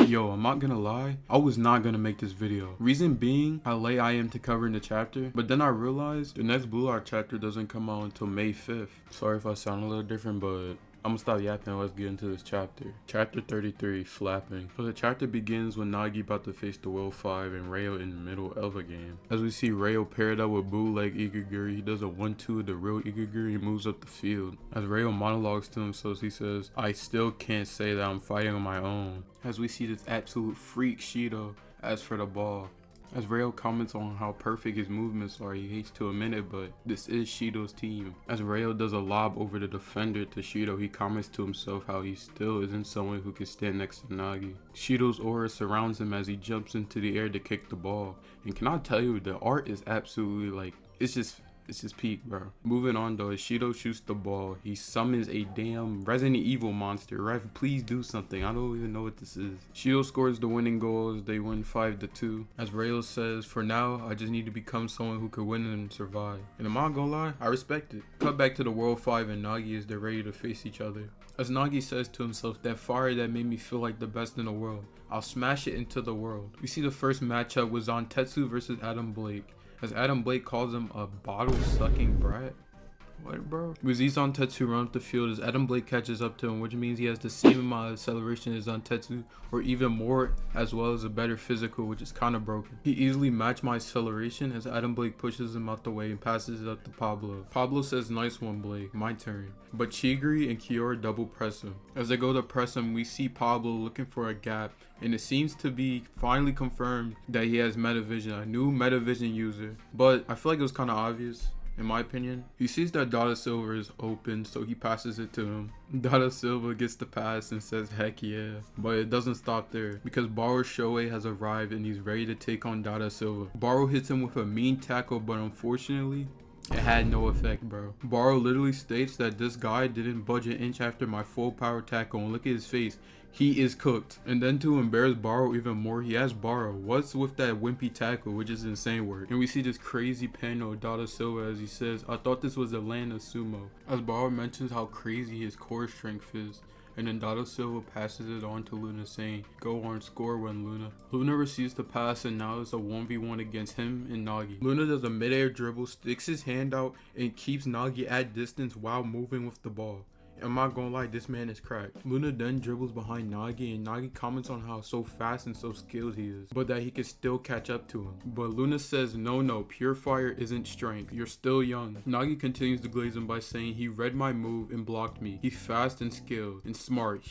Yo, I'm not gonna lie, I was not gonna make this video. Reason being, how late I am to covering the chapter, but then I realized the next Blue Lock chapter doesn't come out until May 5th. Sorry if I sound a little different, but I'm gonna stop yapping and let's get into this chapter. Chapter 33, Flapping. So the chapter begins with Nagi about to face the Will 5 and REO in the middle of a game. As we see REO paired up with bootleg Igaguri, he does a 1-2 of the real Igaguri and moves up the field. As REO monologues to himself, he says, "I still can't say that I'm fighting on my own." As we see this absolute freak Shido ask for the ball. As REO comments on how perfect his movements are, he hates to admit it, but this is Shido's team. As REO does a lob over the defender to Shido, he comments to himself how he still isn't someone who can stand next to Nagi. Shido's aura surrounds him as he jumps into the air to kick the ball. And can I tell you, the art is absolutely like, it's just peak, bro. Moving on though, as Shido shoots the ball, he summons a damn Resident Evil monster. Ref, please do something. I don't even know what this is. Shido scores the winning goals. They win 5-2. As REO says, "For now, I just need to become someone who could win and survive." And I'm not gonna lie, I respect it. Cut back to the World 5 and Nagi as they're ready to face each other. As Nagi says to himself, "That fire that made me feel like the best in the world, I'll smash it into the world." We see the first matchup was Zantetsu versus Adam Blake. As Adam Blake calls him a bottle-sucking brat. What, bro? With Zantetsu run up the field as Adam Blake catches up to him, which means he has the same amount of acceleration as Zantetsu, or even more, as well as a better physical, which is kind of broken. He easily matched my acceleration as Adam Blake pushes him out the way and passes it up to Pablo. Pablo says, "Nice one, Blake, my turn." But Chigri and Kiora double press him. As they go to press him, we see Pablo looking for a gap, and it seems to be finally confirmed that he has Metavision, a new Metavision user. But I feel like it was kind of obvious. In my opinion, he sees that Dada Silva is open, so he passes it to him. Dada Silva gets the pass and says, "Heck yeah." But it doesn't stop there, because Baro Shoei has arrived and he's ready to take on Dada Silva. Baro hits him with a mean tackle, but unfortunately, it had no effect, bro. Baro literally states that this guy didn't budge an inch after my full power tackle, and look at his face. He is cooked. And then to embarrass Baro even more, he asks Baro, "What's with that wimpy tackle?" which is insane word. And we see this crazy panel of Dada Silva as he says, "I thought this was the land of sumo." As Baro mentions how crazy his core strength is. And then Dada Silva passes it on to Luna saying, "Go on, score one, Luna." Luna receives the pass and now it's a 1v1 against him and Nagi. Luna does a mid-air dribble, sticks his hand out, and keeps Nagi at distance while moving with the ball. I'm not gonna lie, this man is cracked. Luna then dribbles behind Nagi and Nagi comments on how so fast and so skilled he is, but that he can still catch up to him. But Luna says, no, pure fire isn't strength. You're still young." Nagi continues to glaze him by saying, "He read my move and blocked me. He's fast and skilled and smart.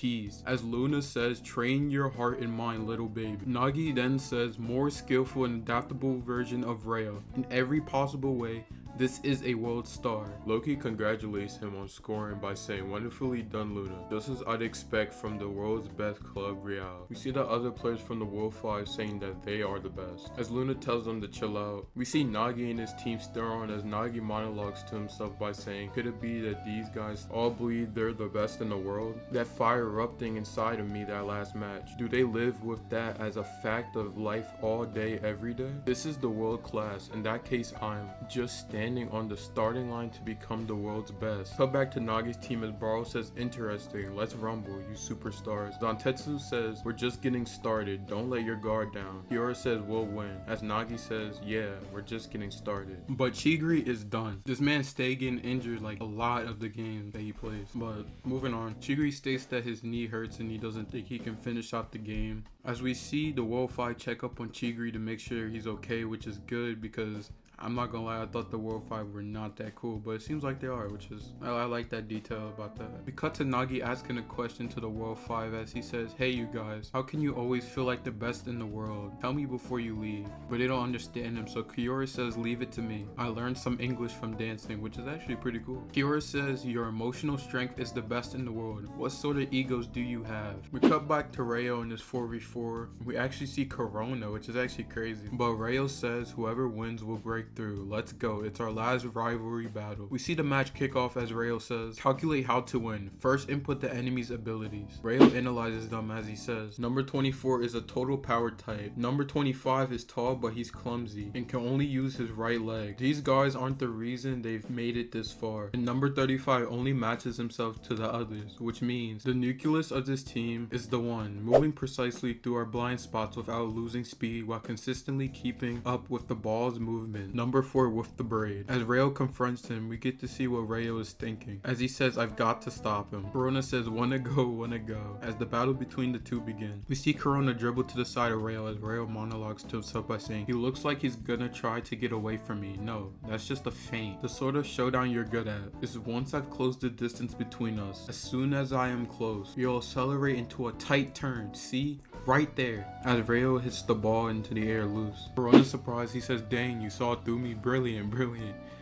As Luna says, "Train your heart and mind, little baby." Nagi then says, "More skillful and adaptable version of REO in every possible way. This is a world star." Loki congratulates him on scoring by saying, "Wonderfully done, Luna. Just as I'd expect from the world's best club, REO." We see the other players from the World 5 saying that they are the best. As Luna tells them to chill out, we see Nagi and his team stir on as Nagi monologues to himself by saying, "Could it be that these guys all believe they're the best in the world? That fire erupting inside of me that last match, do they live with that as a fact of life all day, every day? This is the world class. In that case, I'm just standing on the starting line to become the world's best." Cut back to Nagi's team as Baro says, "Interesting, let's rumble, you superstars." Zantetsu says, "We're just getting started, don't let your guard down." Kiora says, "We'll win." As Nagi says, "Yeah, we're just getting started." But Chigri is done. This man stay getting injured like a lot of the games that he plays. But moving on, Chigri states that his knee hurts and he doesn't think he can finish out the game. As we see the World 5 check up on Chigri to make sure he's okay, which is good because I'm not gonna lie, I thought the World 5 were not that cool, but it seems like they are, which is, I like that detail about that. We cut to Nagi asking a question to the World 5 as he says, "Hey you guys, how can you always feel like the best in the world? Tell me before you leave." But they don't understand him, so Kiora says, "Leave it to me. I learned some English from dancing," which is actually pretty cool. Kiora says, "Your emotional strength is the best in the world. What sort of egos do you have?" We cut back to REO in this 4v4. We actually see Corona, which is actually crazy. But REO says, "Whoever wins will break breakthrough. Let's go. It's our last rivalry battle. We see the match kick off as REO says, calculate how to win. First input the enemy's abilities. REO analyzes them as he says, number 24 is a total power type. Number 25 is tall but he's clumsy and can only use his right leg. These guys aren't the reason they've made it this far. And number 35 only matches himself to the others, which means the nucleus of this team is the one, moving precisely through our blind spots without losing speed while consistently keeping up with the ball's movement. Number 4 with the braid. As REO confronts him, we get to see what REO is thinking. As he says, I've got to stop him. Corona says, wanna go. As the battle between the two begins. We see Corona dribble to the side of REO as REO monologues to himself by saying, he looks like he's gonna try to get away from me. No, that's just a feint. The sort of showdown you're good at is once I've closed the distance between us. As soon as I am close, you'll accelerate into a tight turn. See? Right there. As REO hits the ball into the air loose. Corona's surprised, he says, dang, you saw through me. Brilliant.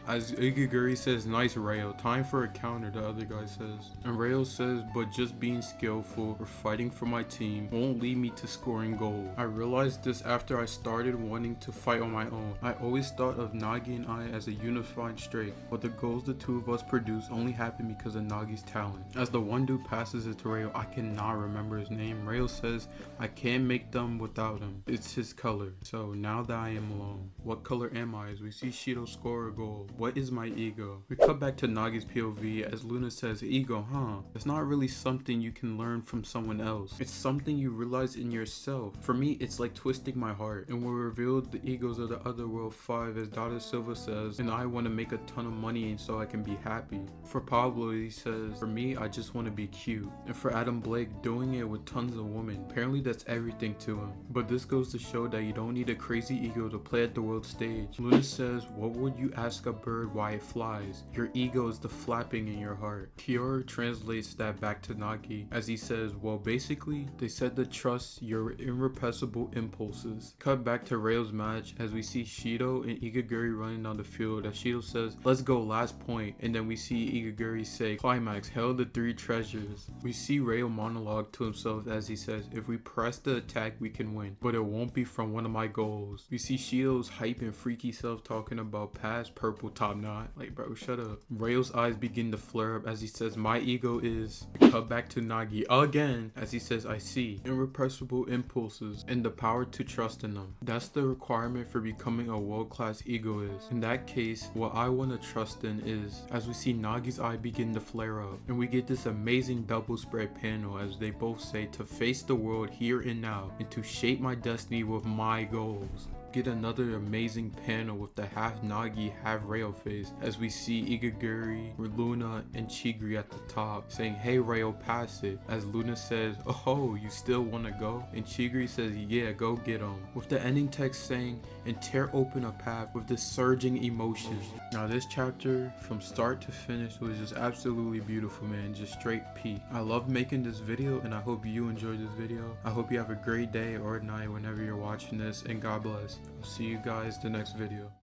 As Igaguri says, nice REO, time for a counter, the other guy says. And REO says, but just being skillful or fighting for my team won't lead me to scoring goals. I realized this after I started wanting to fight on my own. I always thought of Nagi and I as a unified streak, but the goals the two of us produce only happen because of Nagi's talent. As the one dude passes it to REO, I cannot remember his name. REO says, I can't make them without him. It's his color. So now that I am alone, what color am I? As we see Shido score a goal. What is my ego? We cut back to Nagi's POV as Luna says, ego, huh? It's not really something you can learn from someone else. It's something you realize in yourself. For me, it's like twisting my heart. And we revealed the egos of the Otherworld 5 as Dada Silva says, and I want to make a ton of money and so I can be happy. For Pablo, he says, for me, I just want to be cute. And for Adam Blake, doing it with tons of women. Apparently that's everything to him. But this goes to show that you don't need a crazy ego to play at the world stage. Luna says, what would you ask a bird why it flies? Your ego is the flapping in your heart. Kiora translates that back to Nagi as he says, well, basically, they said to trust your irrepressible impulses. Cut back to REO's match as we see Shido and Igaguri running down the field as Shido says, let's go, last point, and then we see Igaguri say, climax, hail the 3 treasures. We see REO monologue to himself as he says, if we press the attack, we can win, but it won't be from one of my goals. We see Shido's hype and freaky self talking about past purple top knot. Like, bro, shut up. REO's eyes begin to flare up as he says, my ego is. Cut back to Nagi again as he says, I see irrepressible impulses and the power to trust in them. That's the requirement for becoming a world-class egoist. In that case, what I want to trust in is, as we see Nagi's eye begin to flare up, and we get this amazing double spread panel as they both say to face the world here and now and to shape my destiny with my goals. Get another amazing panel with the half Nagi, half REO face as we see Igaguri, Luna, and Chigri at the top saying, hey REO, pass it. As Luna says, oh, you still wanna go? And Chigri says, yeah, go get him. With the ending text saying, and tear open a path with this surging emotion. Now this chapter, from start to finish, was just absolutely beautiful, man. Just straight peak. I love making this video and I hope you enjoyed this video. I hope you have a great day or night whenever you're watching this, and God bless. I'll see you guys the next video.